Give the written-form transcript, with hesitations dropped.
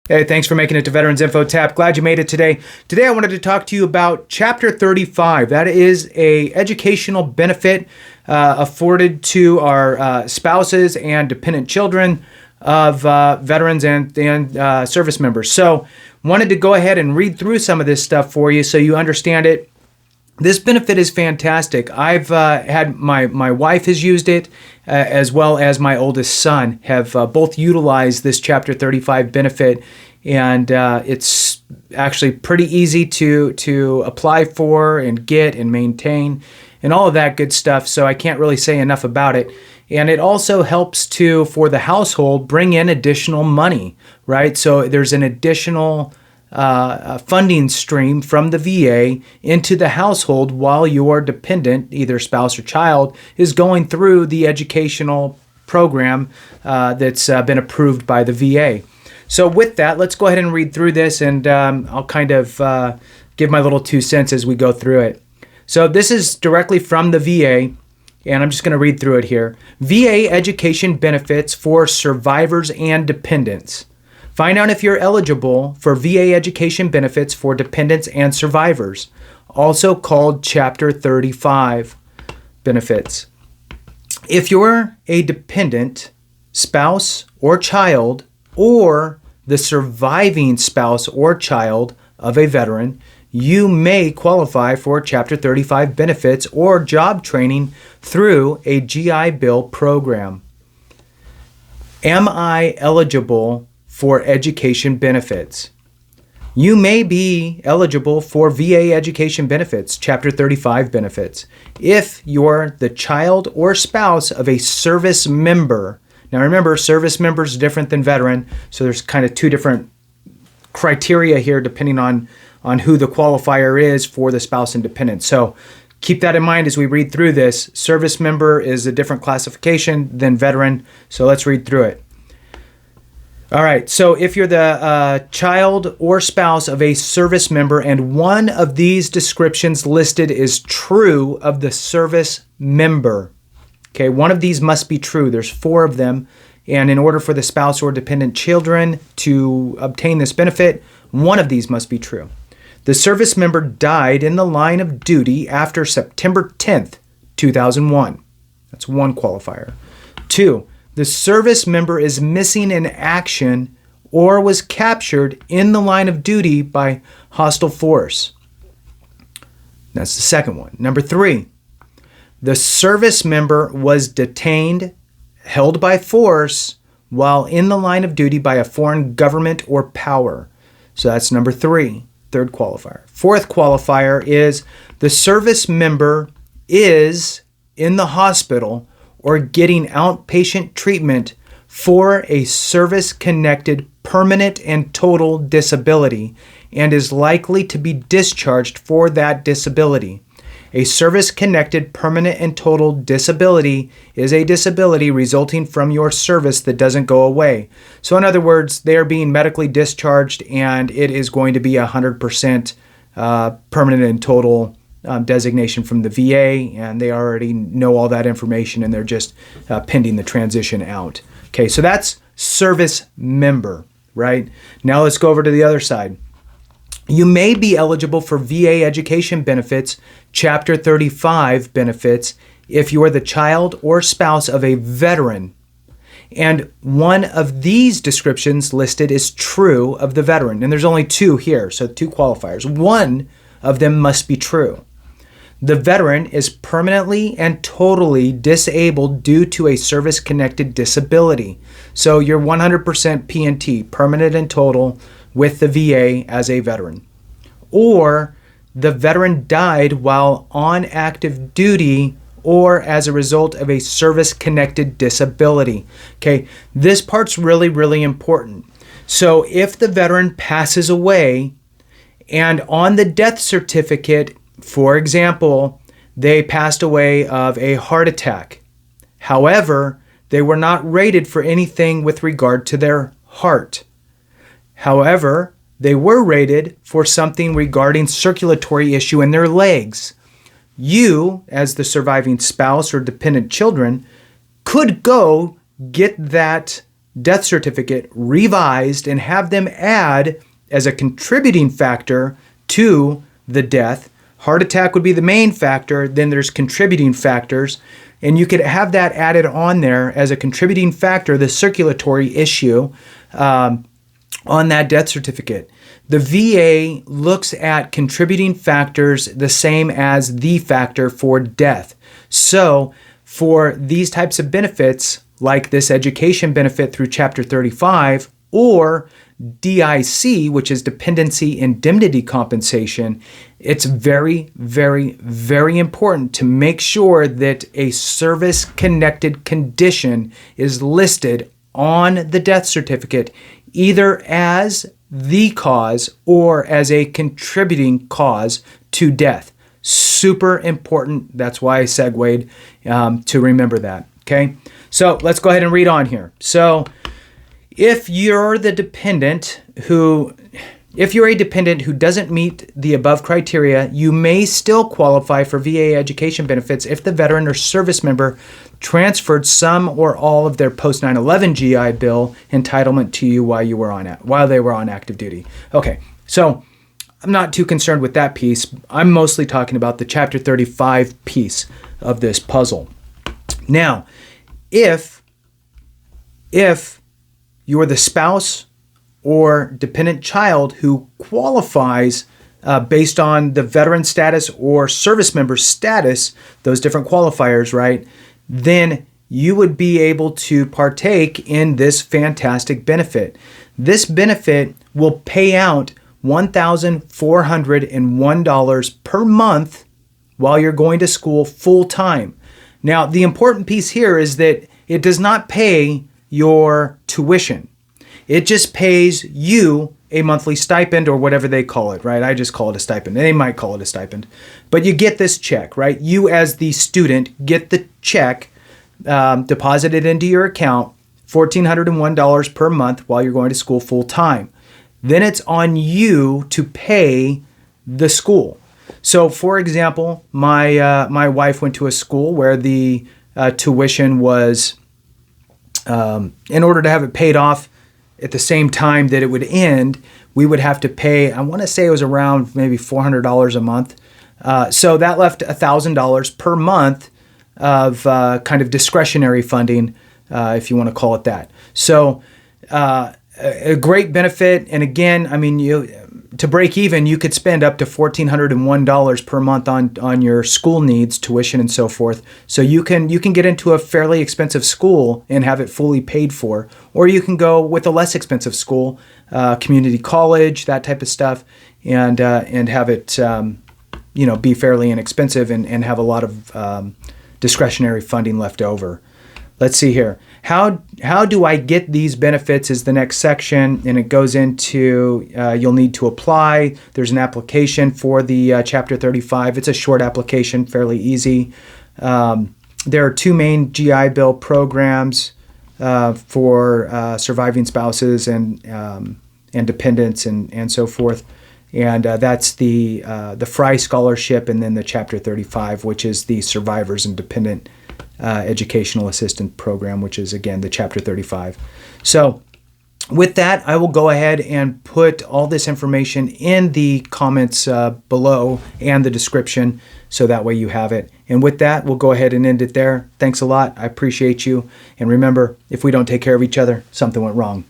Hey, thanks for making it to Veterans Info Tap. Glad you made it today. Today I wanted to talk to you about Chapter 35. That is a educational benefit afforded to our spouses and dependent children of veterans and service members. So wanted to go ahead and read through some of this stuff for you so you understand it. This benefit is fantastic. I've had my wife has used it, as well as my oldest son have both utilized this Chapter 35 benefit, and it's actually pretty easy to apply for and get and maintain and all of that good stuff. So I can't really say enough about it. And it also helps for the household bring in additional money, right? So there's an additional funding stream from the VA into the household while your dependent, either spouse or child, is going through the educational program that's been approved by the VA. So with that, let's go ahead and read through this, and I'll kind of give my little 2 cents as we go through it. So this is directly from the VA, and I'm just going to read through it here. VA education benefits for survivors and dependents. Find out if you're eligible for VA education benefits for dependents and survivors, also called Chapter 35 benefits. If you're a dependent, spouse, or child, or the surviving spouse or child of a veteran, you may qualify for Chapter 35 benefits or job training through a GI Bill program. Am I eligible for education benefits? You may be eligible for VA education benefits, Chapter 35 benefits, if you're the child or spouse of a service member. Now remember, service member is different than veteran, so there's kind of two different criteria here depending on who the qualifier is for the spouse and dependent. So keep that in mind as we read through this. Service member is a different classification than veteran, so let's read through it. All right, so if you're the child or spouse of a service member and one of these descriptions listed is true of the service member, okay, one of these must be true. There's 4 of them, and in order for the spouse or dependent children to obtain this benefit, one of these must be true. The service member died in the line of duty after September 10th, 2001. That's one qualifier. 2, the service member is missing in action or was captured in the line of duty by hostile force. That's the second one. Number 3, the service member was detained, held by force, while in the line of duty by a foreign government or power. So that's number 3, third qualifier. Fourth qualifier is the service member is in the hospital or getting outpatient treatment for a service-connected permanent and total disability and is likely to be discharged for that disability. A service-connected permanent and total disability is a disability resulting from your service that doesn't go away. So in other words, they are being medically discharged and it is going to be 100% permanent and total designation from the VA, and they already know all that information and they're just pending the transition out. Okay, so that's service member, right? Now let's go over to the other side. You may be eligible for VA education benefits, Chapter 35 benefits, if you are the child or spouse of a veteran. And one of these descriptions listed is true of the veteran. And there's only 2 here, so 2 qualifiers. One of them must be true. The veteran is permanently and totally disabled due to a service-connected disability. So you're 100% P&T, permanent and total, with the VA as a veteran. Or the veteran died while on active duty or as a result of a service-connected disability. Okay, this part's really, really important. So if the veteran passes away and on the death certificate, for example, they passed away of a heart attack. However, they were not rated for anything with regard to their heart. However, they were rated for something regarding circulatory issue in their legs. You, as the surviving spouse or dependent children, could go get that death certificate revised and have them add as a contributing factor to the death. Heart attack would be the main factor, then there's contributing factors, and you could have that added on there as a contributing factor, the circulatory issue on that death certificate. The VA looks at contributing factors the same as the factor for death. So for these types of benefits, like this education benefit through Chapter 35, or DIC, which is Dependency Indemnity Compensation, it's very, very, very important to make sure that a service-connected condition is listed on the death certificate, either as the cause or as a contributing cause to death. Super important. That's why I segued to remember that. Okay, so let's go ahead and read on here. So if you're a dependent who doesn't meet the above criteria, you may still qualify for VA education benefits if the veteran or service member transferred some or all of their post 9/11 GI Bill entitlement to you while they were on active duty. Okay, so I'm not too concerned with that piece. I'm mostly talking about the Chapter 35 piece of this puzzle. Now, if you're the spouse or dependent child who qualifies based on the veteran status or service member status, those different qualifiers, right, then you would be able to partake in this fantastic benefit. This benefit will pay out $1,401 per month while you're going to school full time. Now, the important piece here is that it does not pay your tuition. It just pays you a monthly stipend, or whatever they call it, right? I just call it a stipend. They might call it a stipend. But you get this check, right? You as the student get the check deposited into your account, $1,401 per month while you're going to school full time. Then it's on you to pay the school. So, for example, my wife went to a school where the tuition was, in order to have it paid off at the same time that it would end, we would have to pay, I want to say it was around maybe $400 a month. So that left $1,000 per month of kind of discretionary funding, if you want to call it that. So a great benefit. And again, I mean, to break even, you could spend up to $1,401 per month on your school needs, tuition, and so forth. So you can get into a fairly expensive school and have it fully paid for, or you can go with a less expensive school, community college, that type of stuff, and have it be fairly inexpensive and have a lot of discretionary funding left over. Let's see here. How do I get these benefits is the next section, and it goes into you'll need to apply. There's an application for the Chapter 35. It's a short application, fairly easy. There are two main GI Bill programs for surviving spouses and dependents and so forth. And that's the Fry Scholarship, and then the Chapter 35, which is the Survivors and Dependent Educational Assistance Program, which is, again, the Chapter 35. So with that, I will go ahead and put all this information in the comments below and the description, so that way you have it. And with that, we'll go ahead and end it there. Thanks a lot. I appreciate you. And remember, if we don't take care of each other, something went wrong.